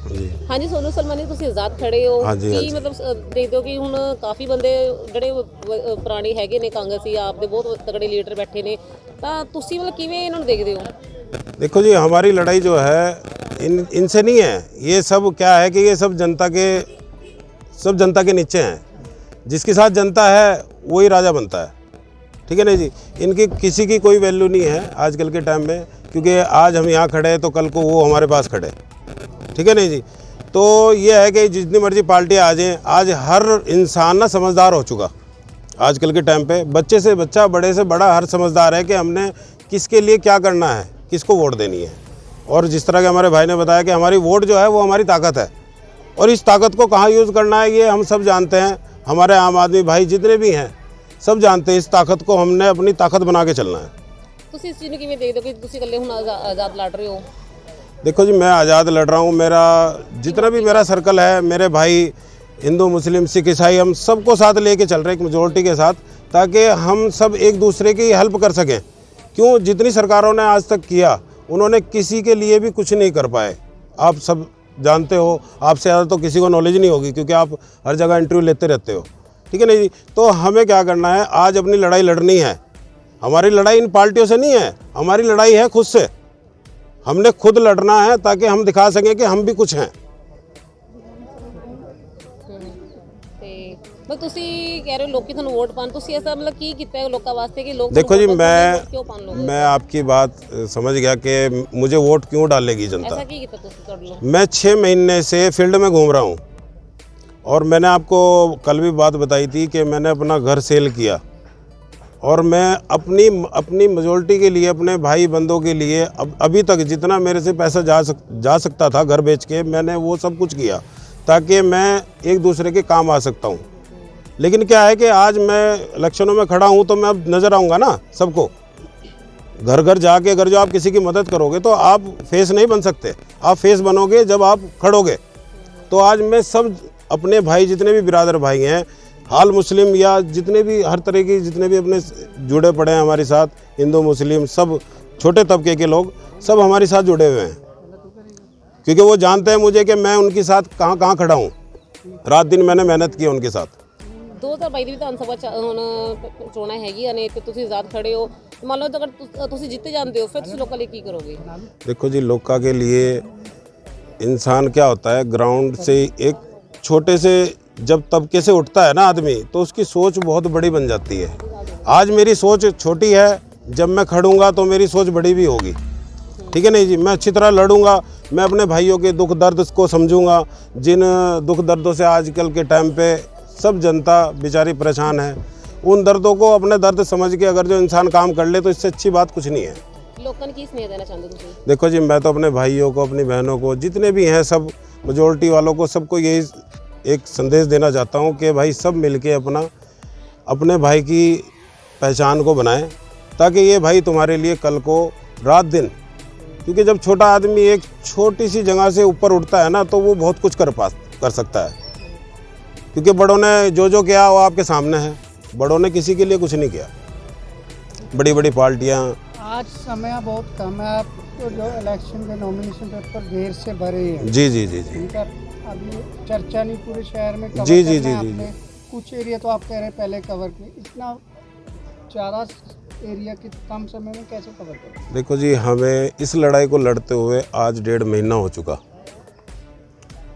ਜੀ ਹਾਂਜੀ ਸੋਨੂ ਸਲਮਾਨੀ ਤੁਸੀਂ ਆਜ਼ਾਦ ਖੜੇ ਹੋ ਹਾਂਜੀ, ਕੀ ਮਤਲਬ ਦੇਖਦੇ ਹੋ ਕਿ ਹੁਣ ਕਾਫੀ ਬੰਦੇ ਜਿਹੜੇ ਪੁਰਾਣੇ ਹੈਗੇ ਨੇ ਕਾਂਗਰਸੀ ਆਪ ਦੇ ਬਹੁਤ ਤਗੜੇ ਲੀਡਰ बैठे ਨੇ ਤਾਂ ਤੁਸੀਂ ਮਤਲਬ ਕਿਵੇਂ ਇਹਨਾਂ ਨੂੰ ਦੇਖਦੇ ਹੋ? देखो जी, हमारी लड़ाई जो है इनसे नहीं है। ये सब क्या है कि ये सब जनता के नीचे हैं। जिसके साथ जनता है वही राजा बनता है, ठीक है ना जी। इनकी किसी की कोई वैल्यू नहीं है आजकल के टाइम में, क्योंकि आज हम यहाँ खड़े हैं तो कल को वो हमारे पास खड़े, ठीक है ना जी। तो ये है कि जितनी मर्जी पार्टियाँ आ जाएँ, आज हर इंसान ना समझदार हो चुका आजकल के टाइम पे। बच्चे से बच्चा, बड़े से बड़ा, हर समझदार है कि हमने किसके लिए क्या करना है, किसको वोट देनी है। और जिस तरह के हमारे भाई ने बताया कि हमारी वोट जो है वो हमारी ताकत है, और इस ताकत को कहाँ यूज़ करना है ये हम सब जानते हैं। हमारे आम आदमी भाई जितने भी हैं सब जानते हैं इस ताकत को हमने अपनी ताकत बना के चलना है। ਤੁਸੀਂ ਇਸ ਚੀਜ਼ ਨੂੰ ਕਿਵੇਂ ਦੇਖਦੇ ਹੋ ਕਿ ਤੁਸੀਂ ਇਕੱਲੇ ਹੁਣ ਆਜ਼ਾਦ ਲੜ ਰਹੇ ਹੋ? देखो जी, मैं आज़ाद लड़ रहा हूँ। मेरा जितना भी मेरा सर्कल है, मेरे भाई हिंदू मुस्लिम सिख ईसाई, हम सबको साथ लेके चल रहे हैं, एक मेजोरिटी के साथ, ताकि हम सब एक दूसरे की हेल्प कर सकें। क्यों, जितनी सरकारों ने आज तक किया उन्होंने किसी के लिए भी कुछ नहीं कर पाए। आप सब जानते हो, आपसे ज़्यादा तो किसी को नॉलेज नहीं होगी, क्योंकि आप हर जगह इंटरव्यू लेते रहते हो, ठीक है ना जी। तो हमें क्या करना है, आज अपनी लड़ाई लड़नी है। हमारी लड़ाई इन पार्टियों से नहीं है, हमारी लड़ाई है खुद से। हमने खुद लड़ना है ताकि हम दिखा सकें कि हम भी कुछ हैं। ਤੇ ਮਤਲਬ ਤੁਸੀਂ ਕਹਿ ਰਹੇ ਹੋ ਲੋਕੀ ਤੁਹਾਨੂੰ ਵੋਟ ਪਾਣ, ਤੁਸੀਂ ऐसा मतलब ਕੀ ਕੀਤਾ ਹੈ ਲੋਕਾਂ ਵਾਸਤੇ ਕਿ ਲੋਕ देखो जी, क्यों पान लोग? मैं आपकी बात समझ गया कि मुझे वोट क्यों डालेगी जनता। ऐसा ਕੀ ਕੀਤਾ ਤੁਸੀਂ ਤੁਹਾਡੇ ਲੋਕ? मैं 6 महीने से फील्ड में घूम रहा हूँ, और मैंने आपको कल भी बात बताई थी कि मैंने अपना घर सेल किया, और मैं अपनी मेजॉरिटी के लिए, अपने भाई बंदों के लिए अभी तक जितना मेरे से पैसा जा सकता था घर बेच के, मैंने वो सब कुछ किया ताकि मैं एक दूसरे के काम आ सकता हूँ। लेकिन क्या है कि आज मैं इलेक्शनों में खड़ा हूँ तो मैं अब नज़र आऊँगा ना सबको। घर घर जाके अगर जो आप किसी की मदद करोगे तो आप फेस नहीं बन सकते, आप फेस बनोगे जब आप खड़ोगे। तो आज मैं सब अपने भाई, जितने भी बिरादर भाई हैं, हाल मुस्लिम या जितने भी हर तरह की, जितने भी अपने जुड़े पड़े हैं हमारे साथ, हिंदू मुस्लिम सब छोटे तबके के लोग सब हमारे साथ जुड़े हुए हैं, क्योंकि वो जानते हैं मुझे कि मैं उनके साथ कहाँ कहाँ खड़ा हूँ। रात दिन मैंने मेहनत की उनके साथ। 2022 ਦੀ ਵਿਧਾਨ ਸਭਾ ਹੁਣ ਚੋਣਾਂ ਹੈਗੀਆਂ ਨੇ ਤੇ ਤੁਸੀਂ ਆਜ਼ਾਦ ਖੜੇ ਹੋ, ਮੰਨ ਲਓ ਅਗਰ ਤੁਸੀਂ ਜਿੱਤ ਜਾਂਦੇ ਹੋ ਫਿਰ ਤੁਸੀਂ ਲੋਕਾਂ ਲਈ ਕੀ ਕਰੋਗੇ? देखो जी, लोका के लिए इंसान क्या होता है, ग्राउंड से एक छोटे से जब तबके से उठता है ना आदमी, तो उसकी सोच बहुत बड़ी बन जाती है। आज मेरी सोच छोटी है, जब मैं खड़ूंगा तो मेरी सोच बड़ी भी होगी, ठीक है नहीं जी। मैं अच्छी तरह लड़ूंगा, मैं अपने भाइयों के दुख दर्द को समझूंगा। जिन दुख दर्दों से आजकल के टाइम पे सब जनता बेचारी परेशान है, उन दर्दों को, अपने दर्द समझ के अगर जो इंसान काम कर ले तो इससे अच्छी बात कुछ नहीं है। ਲੋਕਾਂ ਨੂੰ ਕੀ ਸੁਨੇਹਾ ਦੇਣਾ ਚਾਹੁੰਦੇ ਤੁਸੀਂ? देखो जी, मैं तो अपने भाइयों को, अपनी बहनों को, जितने भी हैं सब मेजॉरिटी वालों को, सबको यही एक संदेश देना चाहता हूँ कि भाई सब मिलके अपने भाई की पहचान को बनाएं, ताकि ये भाई तुम्हारे लिए कल को रात दिन, क्योंकि जब छोटा आदमी एक छोटी सी जगह से ऊपर उठता है ना तो वो बहुत कुछ कर सकता है, क्योंकि बड़ों ने जो किया वो आपके सामने है। बड़ों ने किसी के लिए कुछ नहीं किया। बड़ी बड़ी पार्टियाँ, आज समय बहुत कम है, आपको जो इलेक्शन के नॉमिनेशन पेपर ढेर से भरे हैं। जी जी जी जी इनका अभी चर्चा नहीं पूरे शहर में कवर जी, जी, करना है जी, आपने। कुछ एरिया तो आप कह रहे हैं पहले कवर किए, इतना ज़्यादा एरिया के कम समय में कैसे कवर करें? देखो जी, हमें इस लड़ाई को लड़ते हुए आज 1.5 महीना हो चुका।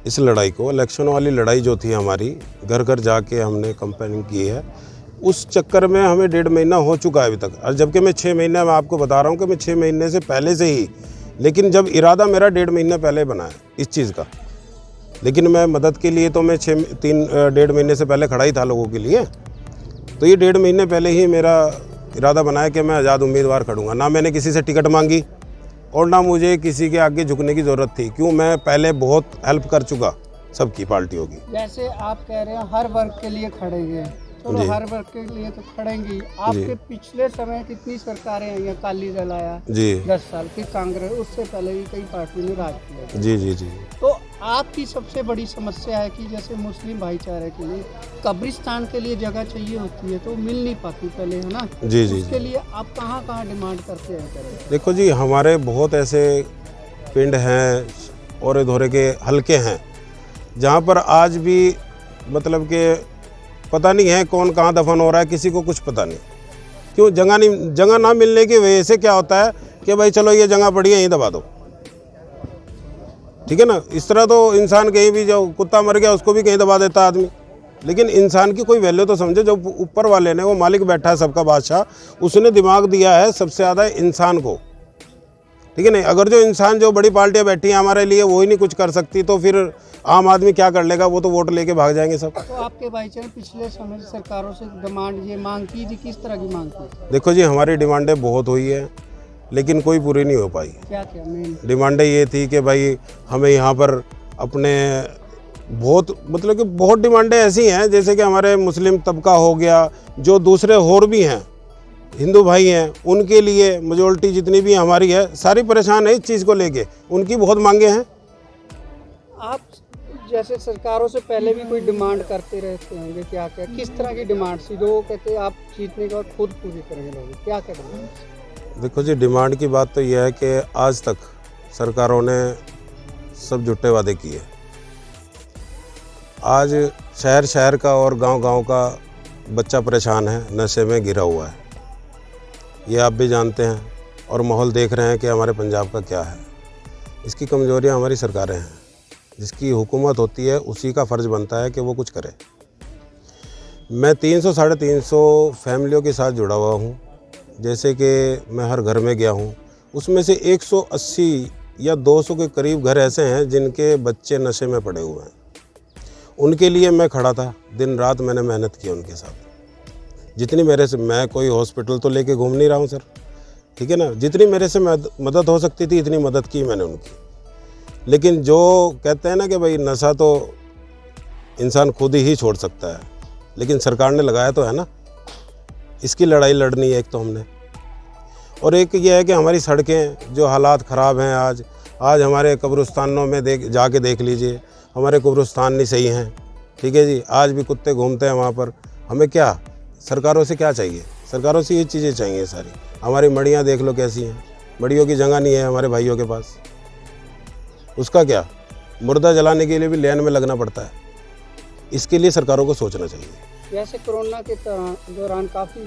इस लड़ाई को, इलेक्शन वाली लड़ाई जो थी हमारी, घर घर जाके हमने कंपेनिंग की है, उस चक्कर में हमें 1.5 महीना हो चुका है अभी तक। और जबकि मैं 6 महीने, मैं आपको बता रहा हूँ कि मैं 6 महीने से पहले से ही, लेकिन जब इरादा मेरा 1.5 महीने पहले बना है इस चीज़ का, लेकिन मैं मदद के लिए तो मैं 1.5 महीने से पहले खड़ा ही था लोगों के लिए। तो ये 1.5 महीने पहले ही मेरा इरादा बनाया कि मैं आज़ाद उम्मीदवार खड़ूंगा। ना मैंने किसी से टिकट मांगी और ना मुझे किसी के आगे झुकने की ज़रूरत थी, क्यों, मैं पहले बहुत हेल्प कर चुका सबकी, पार्टियों की। जैसे आप कह रहे हैं हर वर्ग के लिए खड़ेंगे, चलो हर वर्ग के लिए तो खड़ेंगी। आपके पिछले समय कितनी सरकारें आई हैं, अकाली दल आया जी 10 साल, फिर कांग्रेस, उससे पहले भी कई पार्टियों ने राज किया। जी जी जी। तो आपकी सबसे बड़ी समस्या है कि जैसे मुस्लिम भाईचारे के लिए कब्रिस्तान के लिए जगह चाहिए होती है तो मिल नहीं पाती पहले, है ना? जी जी उसके लिए आप कहाँ कहाँ डिमांड करते हैं? देखो जी, हमारे बहुत ऐसे पिंड हैं और धोरे के हलके हैं, जहाँ पर आज भी मतलब कि पता नहीं है कौन कहाँ दफन हो रहा है, किसी को कुछ पता नहीं। क्यों? जगह ना मिलने की वजह से क्या होता है कि भाई चलो ये जगह पड़ी है यहीं दबा दो, ठीक है ना। इस तरह तो इंसान कहीं भी, जो कुत्ता मर गया उसको भी कहीं दबा देता आदमी। लेकिन इंसान की कोई वैल्यू तो समझे। जो ऊपर वाले ने, वो मालिक बैठा है सबका बादशाह, उसने दिमाग दिया है सबसे ज़्यादा इंसान को, ठीक है नहीं। अगर जो इंसान, जो बड़ी पार्टियां बैठी हैं हमारे लिए, वो ही नहीं कुछ कर सकती, तो फिर आम आदमी क्या कर लेगा? वो तो वोट लेके भाग जाएंगे सब। तो आपके भाईचारे पिछले समय सरकारों से डिमांड ये मांग की थी, किस तरह की मांग की? देखो जी, हमारी डिमांडें बहुत हुई है, लेकिन कोई पूरी नहीं हो पाई। क्या क्या मेन डिमांडें ये थी कि भाई हमें यहाँ पर अपने बहुत, मतलब कि बहुत डिमांडें ऐसी हैं, जैसे कि हमारे मुस्लिम तबका हो गया, जो दूसरे और भी हैं हिंदू भाई हैं, उनके लिए मेजॉरिटी जितनी भी हमारी है सारी परेशान है इस चीज़ को लेके। उनकी बहुत मांगे हैं। आप जैसे सरकारों से पहले भी कोई डिमांड करते रहते होंगे, क्या क्या किस तरह की डिमांड थी जो कहते हैं आप जीतने के बाद खुद पूरी करेंगे? लोग क्या क्या डिमांड? देखो जी, डिमांड की बात तो यह है कि आज तक सरकारों ने सब झूठे वादे किए। आज शहर शहर का और गांव गांव का बच्चा परेशान है, नशे में गिरा हुआ है। ये आप भी जानते हैं और माहौल देख रहे हैं कि हमारे पंजाब का क्या है। इसकी कमजोरियां हमारी सरकारें हैं। जिसकी हुकूमत होती है उसी का फ़र्ज़ बनता है कि वो कुछ करे। मैं 300-350 फैमिलियों के साथ जुड़ा हुआ हूँ। जैसे कि मैं हर घर में गया हूँ, उसमें से 180 या 200 के करीब घर ऐसे हैं जिनके बच्चे नशे में पड़े हुए हैं। उनके लिए मैं खड़ा था, दिन रात मैंने मेहनत की उनके साथ। जितनी मेरे से, मैं कोई हॉस्पिटल तो लेके घूम नहीं रहा हूँ सर, ठीक है ना। जितनी मेरे से मदद हो सकती थी इतनी मदद की मैंने उनकी। लेकिन जो कहते हैं ना कि भाई नशा तो इंसान खुद ही छोड़ सकता है, लेकिन सरकार ने लगाया तो है ना। इसकी लड़ाई लड़नी है एक तो हमने, और एक ये है कि हमारी सड़कें जो हालात ख़राब हैं। आज हमारे कब्रिस्तानों में जाके देख लीजिए, हमारे कब्रिस्तान नहीं सही हैं, ठीक है जी। आज भी कुत्ते घूमते हैं वहाँ पर। हमें क्या, सरकारों से क्या चाहिए? सरकारों से ये चीज़ें चाहिए सारी। हमारी मड़ियाँ देख लो कैसी हैं, मड़ियों की जगह नहीं है हमारे भाइयों के पास। उसका क्या, मुर्दा जलाने के लिए भी लाइन में लगना पड़ता है। इसके लिए सरकारों को सोचना चाहिए। जैसे कोरोना के दौरान काफ़ी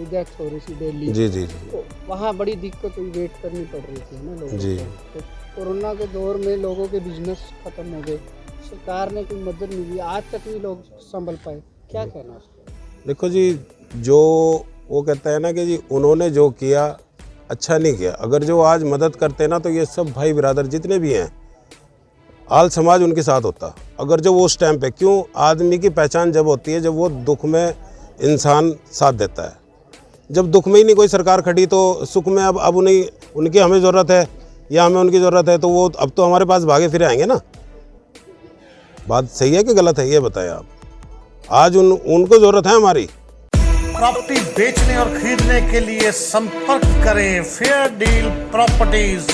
डेथ हो रही थी दिल्ली, जी जी जी तो वहाँ बड़ी दिक्कत हुई, वेट करनी पड़ रही थी ना लोगों जी। को। तो कोरोना के दौर में लोगों के बिजनेस खत्म हो गए, सरकार ने कोई मदद नहीं दी, आज तक नहीं लोग संभल पाए, क्या कहना उसका? देखो जी, जो वो कहता है ना कि जी उन्होंने जो किया अच्छा नहीं किया। अगर जो आज मदद करते ना, तो ये सब भाई बिरादर जितने भी हैं, आल समाज उनके साथ होता। अगर जो वो उस टाइम पे, क्यों, आदमी की पहचान जब होती है जब वो दुख में इंसान साथ देता है। जब दुख में ही नहीं कोई सरकार खड़ी, तो सुख में अब उनकी हमें ज़रूरत है या हमें उनकी ज़रूरत है, तो वो अब तो हमारे पास भागे फिरे आएंगे ना। बात सही है कि गलत है, ये बताएं आप। आज उनको ज़रूरत है हमारी। प्रॉपर्टी बेचने और खरीदने के लिए संपर्क करें फेयर डील प्रॉपर्टीज।